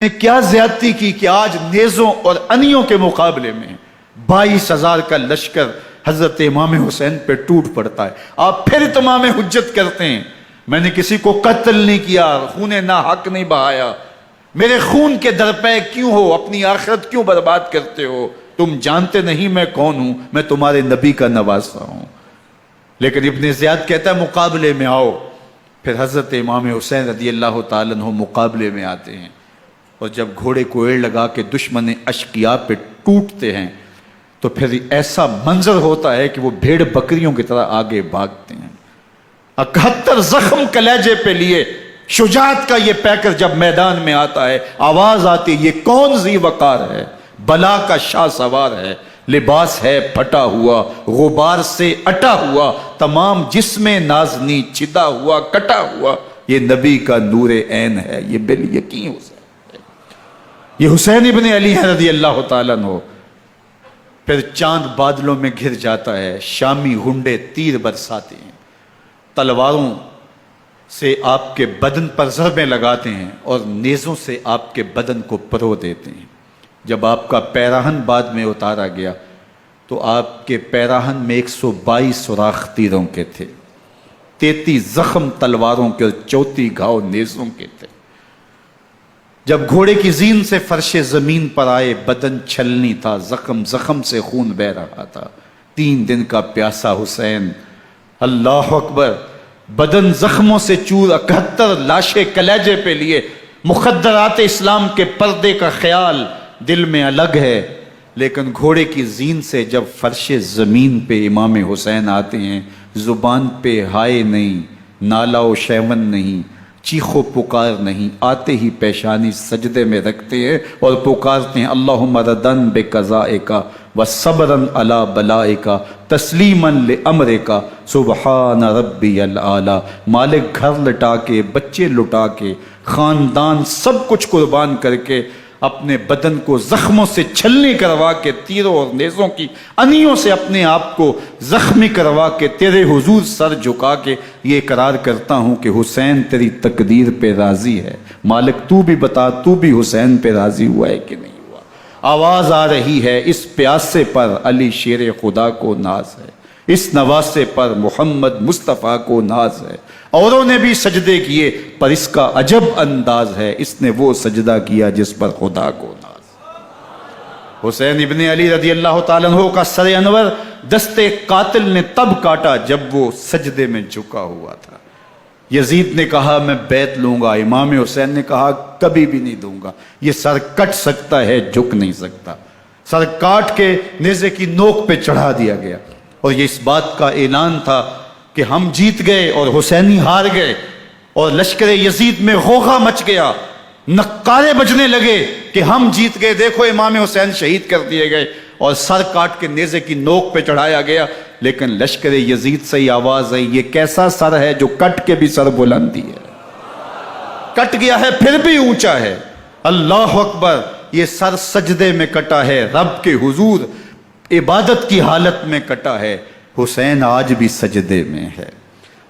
نے کیا زیادتی کی کہ آج نیزوں اور انیوں کے مقابلے میں 22,000 کا لشکر حضرت امام حسین پہ ٹوٹ پڑتا ہے. آپ پھر تمام حجت کرتے ہیں میں نے کسی کو قتل نہیں کیا، خون ناحق نہیں بہایا، میرے خون کے درپے کیوں ہو، اپنی آخرت کیوں برباد کرتے ہو؟ تم جانتے نہیں میں کون ہوں، میں تمہارے نبی کا نواسا ہوں. لیکن ابن زیاد کہتا ہے مقابلے میں آؤ. پھر حضرت امام حسین رضی اللہ تعالیٰ عنہ مقابلے میں آتے ہیں، اور جب گھوڑے کو ایڑ لگا کے دشمن اشقیاء پہ ٹوٹتے ہیں تو پھر ایسا منظر ہوتا ہے کہ وہ بھیڑ بکریوں کی طرح آگے بھاگتے ہیں. 71 زخم کلیجے پہ لیے شجاعت کا یہ پیکر جب میدان میں آتا ہے، آواز آتی یہ کون ذی وقار ہے، بلا کا شاہ سوار ہے، لباس ہے پھٹا ہوا غبار سے اٹا ہوا، تمام جسم نازنی چھدا ہوا کٹا ہوا، یہ نبی کا نور عین ہے، یہ بال یقین حسین ہے، یہ حسین ابن علی ہے رضی اللہ تعالیٰ عنہ. پھر چاند بادلوں میں گھر جاتا ہے، شامی گنڈے تیر برساتے ہیں، تلواروں سے آپ کے بدن پر ضربیں لگاتے ہیں اور نیزوں سے آپ کے بدن کو پرو دیتے ہیں. جب آپ کا پیراہن بعد میں اتارا گیا تو آپ کے پیراہن میں 122 سوراخ تیروں کے تھے، 33 زخم تلواروں کے اور 34 گھاؤ نیزوں کے تھے. جب گھوڑے کی زین سے فرش زمین پر آئے بدن چھلنی تھا، زخم زخم سے خون بہ رہا تھا. 3 دن کا پیاسا حسین، اللہ اکبر، بدن زخموں سے چور، 71 لاشیں کلیجے پہ لیے، مخدرات اسلام کے پردے کا خیال دل میں الگ ہے. لیکن گھوڑے کی زین سے جب فرش زمین پہ امام حسین آتے ہیں، زبان پہ ہائے نہیں، نالا و شیون نہیں، چیخ و پکار نہیں، آتے ہی پیشانی سجدے میں رکھتے ہیں اور پکارتے ہیں اللہم ردن بقضائک وصبرن علی بلائک تسلیما لامرک سبحان ربی الاعلی. مالک گھر لٹا کے، بچے لٹا کے، خاندان سب کچھ قربان کر کے، اپنے بدن کو زخموں سے چھلنی کروا کے، تیروں اور نیزوں کی انیوں سے اپنے آپ کو زخمی کروا کے، تیرے حضور سر جھکا کے یہ اقرار کرتا ہوں کہ حسین تیری تقدیر پہ راضی ہے. مالک تو بھی بتا، تو بھی حسین پہ راضی ہوا ہے کہ نہیں ہوا؟ آواز آ رہی ہے اس پیاسے پر علی شیر خدا کو ناز ہے، اس نواسے پر محمد مصطفیٰ کو ناز ہے. اوروں نے بھی سجدے کیے پر اس کا عجب انداز ہے، اس نے وہ سجدہ کیا جس پر خدا کو ناز. حسین ابن علی رضی اللہ تعالیٰ عنہ کا سر انور دستے قاتل نے تب کاٹا جب وہ سجدے میں جھکا ہوا تھا. یزید نے کہا میں بیعت لوں گا، امام حسین نے کہا کبھی بھی نہیں دوں گا. یہ سر کٹ سکتا ہے، جھک نہیں سکتا. سر کاٹ کے نیزے کی نوک پہ چڑھا دیا گیا اور یہ اس بات کا اعلان تھا کہ ہم جیت گئے اور حسینی ہار گئے. اور لشکر یزید میں غوغا مچ گیا، نقارے بجنے لگے کہ ہم جیت گئے، دیکھو امام حسین شہید کر دیے گئے، اور سر کاٹ کے نیزے کی نوک پہ چڑھایا گیا. لیکن لشکر یزید سے ہی آواز آئی یہ کیسا سر ہے جو کٹ کے بھی سر بلندی ہے، کٹ گیا ہے پھر بھی اونچا ہے. اللہ اکبر، یہ سر سجدے میں کٹا ہے، رب کے حضور عبادت کی حالت میں کٹا ہے. حسین آج بھی سجدے میں ہے.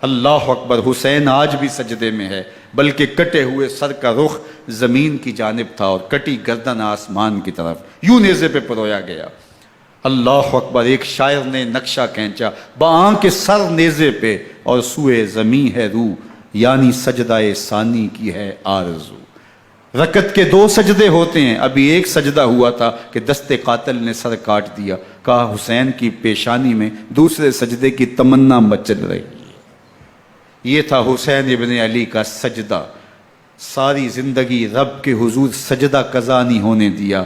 اللہ اکبر، حسین آج بھی سجدے میں ہے، بلکہ کٹے ہوئے سر کا رخ زمین کی جانب تھا اور کٹی گردن آسمان کی طرف، یوں نیزے پہ پرویا گیا. اللہ اکبر، ایک شاعر نے نقشہ کھینچا باں کے سر نیزے پہ اور سوئے زمیں ہے روح، یعنی سجدہ ثانی کی ہے آرزو. رکعت کے 2 سجدے ہوتے ہیں، ابھی ایک سجدہ ہوا تھا کہ دست قاتل نے سر کاٹ دیا. کہا حسین کی پیشانی میں دوسرے سجدے کی تمنا مچل رہی ہے. یہ تھا حسین ابن علی کا سجدہ. ساری زندگی رب کے حضور سجدہ قضا نہیں ہونے دیا.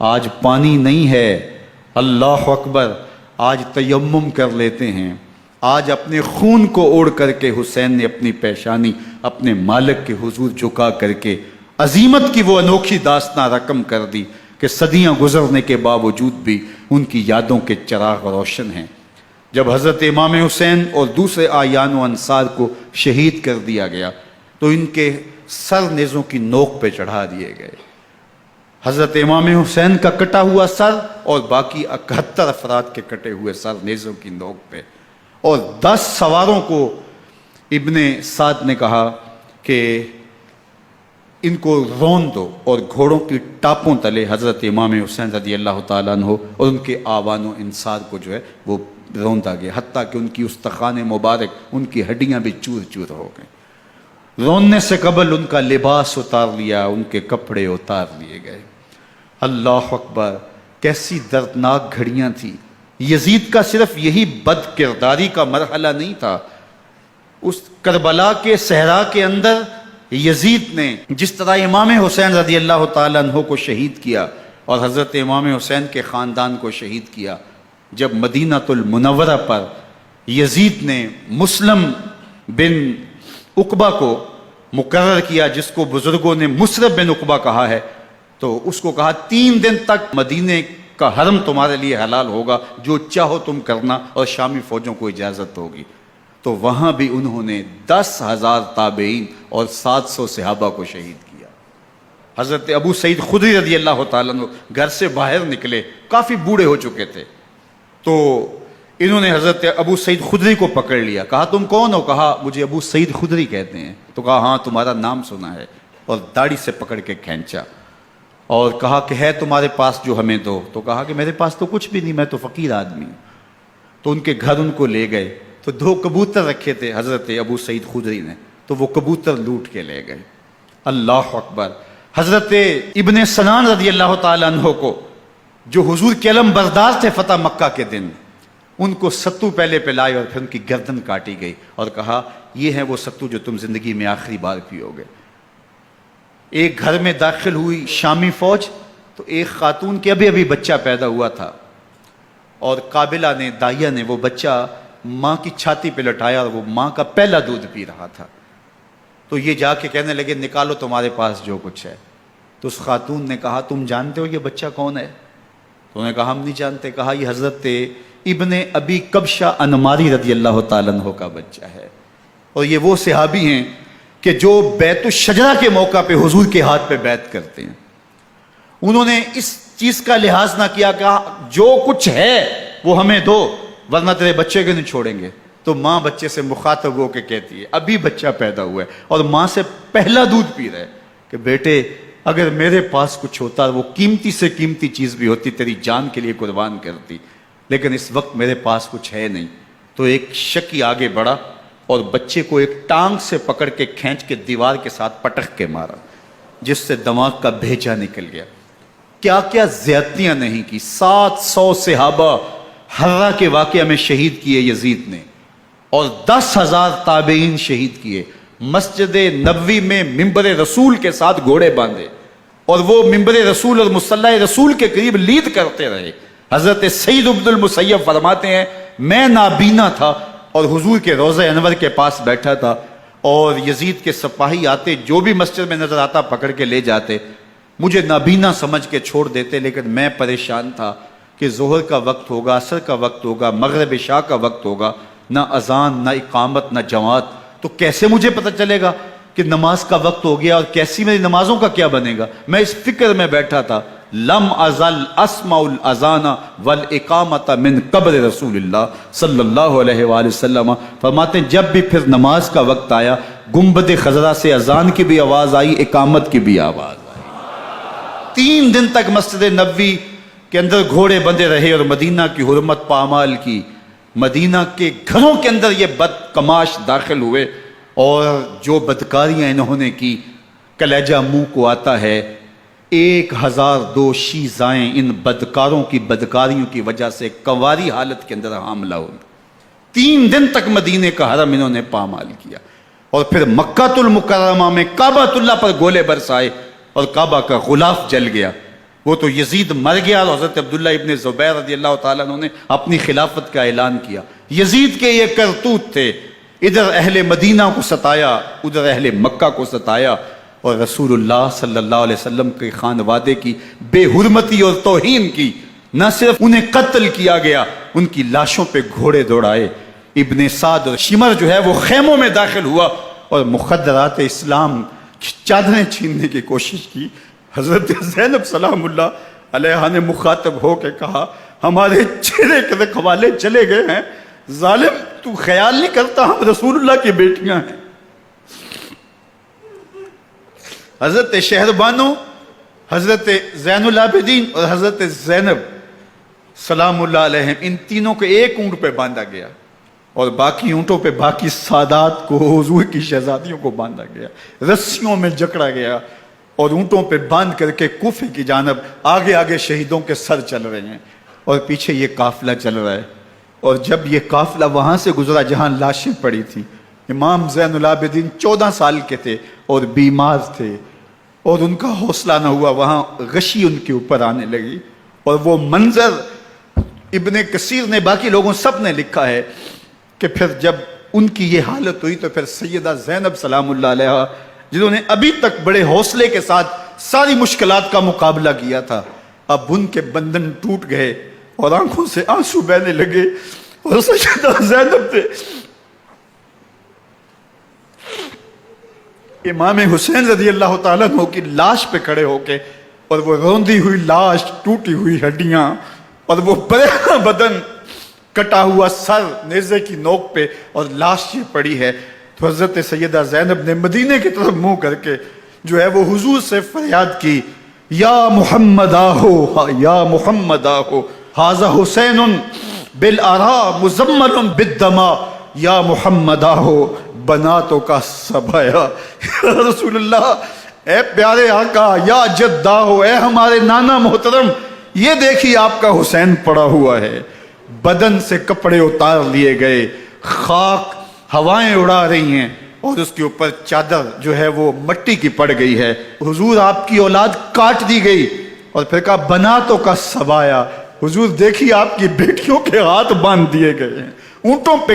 آج پانی نہیں ہے، اللہ اکبر، آج تیمم کر لیتے ہیں. آج اپنے خون کو اوڑھ کر کے حسین نے اپنی پیشانی اپنے مالک کے حضور جھکا کر کے عظیمت کی وہ انوکھی داستان رقم کر دی کہ صدیاں گزرنے کے باوجود بھی ان کی یادوں کے چراغ روشن ہیں. جب حضرت امام حسین اور دوسرے آیان و انصار کو شہید کر دیا گیا تو ان کے سر نیزوں کی نوک پہ چڑھا دیے گئے. حضرت امام حسین کا کٹا ہوا سر اور باقی 71 افراد کے کٹے ہوئے سر نیزوں کی نوک پہ. اور 10 سواروں کو ابن سعد نے کہا کہ ان کو رون دو، اور گھوڑوں کی ٹاپوں تلے حضرت امام حسین رضی اللہ تعالیٰ عنہ اور ان کے آوان و انصار کو جو ہے وہ روندا گیا، حتیٰ کہ ان کی استخوان مبارک، ان کی ہڈیاں بھی چور چور ہو گئیں۔ روننے سے قبل ان کا لباس اتار لیا، ان کے کپڑے اتار لیے گئے۔ اللہ اکبر، کیسی دردناک گھڑیاں تھیں۔ یزید کا صرف یہی بد کرداری کا مرحلہ نہیں تھا، اس کربلا کے صحرا کے اندر یزید نے جس طرح امام حسین رضی اللہ تعالیٰ عنہ کو شہید کیا اور حضرت امام حسین کے خاندان کو شہید کیا، جب مدینہ المنورہ پر یزید نے مسلم بن عقبہ کو مقرر کیا، جس کو بزرگوں نے مصرف بن عقبہ کہا ہے، تو اس کو کہا 3 دن تک مدینے کا حرم تمہارے لیے حلال ہوگا، جو چاہو تم کرنا، اور شامی فوجوں کو اجازت ہوگی۔ تو وہاں بھی انہوں نے 10,000 تابعین اور 700 صحابہ کو شہید کیا۔ حضرت ابو سعید خدری رضی اللہ تعالیٰ عنہ گھر سے باہر نکلے، کافی بوڑھے ہو چکے تھے، تو انہوں نے حضرت ابو سعید خدری کو پکڑ لیا، کہا تم کون ہو؟ کہا مجھے ابو سعید خدری کہتے ہیں۔ تو کہا ہاں تمہارا نام سنا ہے، اور داڑھی سے پکڑ کے کھینچا اور کہا کہ ہے تمہارے پاس جو ہمیں دو؟ تو کہا کہ میرے پاس تو کچھ بھی نہیں، میں تو فقیر آدمی ہوں۔ تو ان کے گھر ان کو لے گئے، تو 2 کبوتر رکھے تھے حضرت ابو سعید خدری نے، تو وہ کبوتر لوٹ کے لے گئے۔ اللہ اکبر۔ حضرت ابن سنان رضی اللہ تعالیٰ عنہ کو، جو حضور کے علم بردار تھے فتح مکہ کے دن، ان کو ستو پہلے پلائے اور پھر ان کی گردن کاٹی گئی، اور کہا یہ ہے وہ ستو جو تم زندگی میں آخری بار پیو گے۔ ایک گھر میں داخل ہوئی شامی فوج، تو ایک خاتون کے ابھی ابھی بچہ پیدا ہوا تھا، اور قابلہ نے، دائیا نے، وہ بچہ ماں کی چھاتی پہ لٹایا، اور وہ ماں کا پہلا دودھ پی رہا تھا۔ تو یہ جا کے کہنے لگے نکالو تمہارے پاس جو کچھ ہے۔ تو اس خاتون نے کہا تم جانتے ہو یہ بچہ کون ہے؟ تو انہوں نے کہا ہم نہیں جانتے۔ کہا یہ حضرت ابن ابی کبشہ انماری رضی اللہ تعالیٰ عنہ کا بچہ ہے، اور یہ وہ صحابی ہیں کہ جو بیت الشجرہ کے موقع پہ حضور کے ہاتھ پہ بیعت کرتے ہیں۔ انہوں نے اس چیز کا لحاظ نہ کیا کہ جو کچھ ہے وہ ہمیں دو، ورنہ تیرے بچے کو نہیں چھوڑیں گے۔ تو ماں بچے سے مخاطب ہو کے کہتی ہے، ابھی بچہ پیدا ہوا ہے اور ماں سے پہلا دودھ پی رہا ہے، کہ بیٹے اگر میرے پاس کچھ ہوتا، وہ قیمتی سے قیمتی چیز بھی ہوتی، تیری جان کے لیے قربان کرتی، لیکن اس وقت میرے پاس کچھ ہے نہیں۔ تو ایک شکی آگے بڑھا اور بچے کو ایک ٹانگ سے پکڑ کے کھینچ کے دیوار کے ساتھ پٹک کے مارا، جس سے دماغ کا بھیجا نکل گیا۔ کیا کیا زیادتیاں نہیں کی۔ 700 صحابہ حرہ کے واقعہ میں شہید کیے یزید نے، اور 10,000 تابعین شہید کیے۔ مسجد نبوی میں ممبر رسول کے ساتھ گھوڑے باندھے، اور وہ ممبر رسول اور مصلی رسول کے قریب لید کرتے رہے۔ حضرت سعید بن المسیب فرماتے ہیں میں نابینا تھا اور حضور کے روضہ انور کے پاس بیٹھا تھا، اور یزید کے سپاہی آتے، جو بھی مسجد میں نظر آتا پکڑ کے لے جاتے، مجھے نابینا سمجھ کے چھوڑ دیتے، لیکن میں پریشان تھا کہ ظہر کا وقت ہوگا، عصر کا وقت ہوگا، مغرب عشاء کا وقت ہوگا، نہ اذان، نہ اقامت، نہ جماعت، تو کیسے مجھے پتہ چلے گا کہ نماز کا وقت ہو گیا، اور کیسی میری نمازوں کا کیا بنے گا؟ میں اس فکر میں بیٹھا تھا۔ لم ازل اسمع الاذان والاقامت من قبر رسول اللہ صلی اللہ علیہ وآلہ وسلم۔ فرماتے ہیں جب بھی پھر نماز کا وقت آیا، گنبد خضرا سے اذان کی بھی آواز آئی، اقامت کی بھی آواز آئی۔ 3 دن تک مسجد نبوی کے اندر گھوڑے بندے رہے، اور مدینہ کی حرمت پامال کی۔ مدینہ کے گھروں کے اندر یہ بدکماش داخل ہوئے، اور جو بدکاریاں انہوں نے کی، کلیجہ منہ کو آتا ہے۔ 1002 شیزائیں ان بدکاروں کی بدکاریوں کی وجہ سے کنواری حالت کے اندر حاملہ ہوئی۔ 3 دن تک مدینے کا حرم انہوں نے پامال کیا، اور پھر مکہ المکرمہ میں کعبۃ اللہ پر گولے برسائے، اور کعبہ کا غلاف جل گیا۔ وہ تو یزید مر گیا، اور حضرت عبداللہ ابن زبیر رضی اللہ تعالیٰ عنہ نے اپنی خلافت کا اعلان کیا۔ یزید کے یہ کرتوت تھے، ادھر اہل مدینہ کو ستایا، ادھر اہل مکہ کو ستایا، اور رسول اللہ صلی اللہ علیہ وسلم کے خانوادے کی بے حرمتی اور توہین کی۔ نہ صرف انہیں قتل کیا گیا، ان کی لاشوں پہ گھوڑے دوڑائے۔ ابن سعد اور شمر جو ہے وہ خیموں میں داخل ہوا، اور مخدرات اسلام چادریں چھیننے کی کوشش کی۔ حضرت زینب سلام اللہ علیہ نے مخاطب ہو کے کہا ہمارے چہرے کے رکھوالے چلے گئے ہیں، ظالم تو خیال نہیں کرتا ہم رسول اللہ کی بیٹیاں ہیں۔ حضرت شہربانو، حضرت زین العابدین اور حضرت زینب سلام اللہ علیہم، ان تینوں کو ایک اونٹ پہ باندھا گیا، اور باقی اونٹوں پہ باقی سادات کو، حضور کی شہزادیوں کو باندھا گیا، رسیوں میں جکڑا گیا، اور اونٹوں پہ باندھ کر کے کوفے کی جانب آگے آگے شہیدوں کے سر چل رہے ہیں، اور پیچھے یہ قافلہ چل رہا ہے۔ اور جب یہ قافلہ وہاں سے گزرا جہاں لاشیں پڑی تھیں، امام زین العابدین 14 سال کے تھے اور بیمار تھے، اور ان کا حوصلہ نہ ہوا، وہاں غشی ان کے اوپر آنے لگی، اور وہ منظر ابن کثیر نے، باقی لوگوں سب نے لکھا ہے کہ پھر جب ان کی یہ حالت ہوئی تو پھر سیدہ زینب سلام اللہ علیہا، جنہوں نے ابھی تک بڑے حوصلے کے ساتھ ساری مشکلات کا مقابلہ کیا تھا، اب ان کے بندھن ٹوٹ گئے اور آنکھوں سے آنسو بہنے لگے، اور سیدہ زینب نے امام حسین رضی اللہ تعالیٰ عنہ کی لاش پہ کھڑے ہو کے، اور وہ روندی ہوئی لاش، ٹوٹی ہوئی ہڈیاں، اور وہ برینا بدن، کٹا ہوا سر نیزے کی نوک پہ، اور لاش یہ پڑی ہے، تو حضرت سیدہ زینب نے مدینے کی طرف منہ کر کے جو ہے وہ حضور سے فریاد کی، یا محمد آہو، یا محمد آہو، ھذا حسین بالآراء مزمل بالدماء، یا محمد آہو بناتوں کا سبایا۔ یا رسول اللہ، اے پیارے آقا، یا جد آہو، اے ہمارے نانا محترم، یہ دیکھیے آپ کا حسین پڑا ہوا ہے، بدن سے کپڑے اتار لیے گئے، خاک ہوائیں اڑا رہی ہیں، اور اس کے اوپر چادر جو ہے وہ مٹی کی پڑ گئی ہے، حضور آپ کی اولاد کاٹ دی گئی، اور پھر کہا بناتوں کا سبایا، حضور دیکھیے آپ کی بیٹیوں کے ہاتھ باندھ دیے گئے ہیں، اونٹوں پہ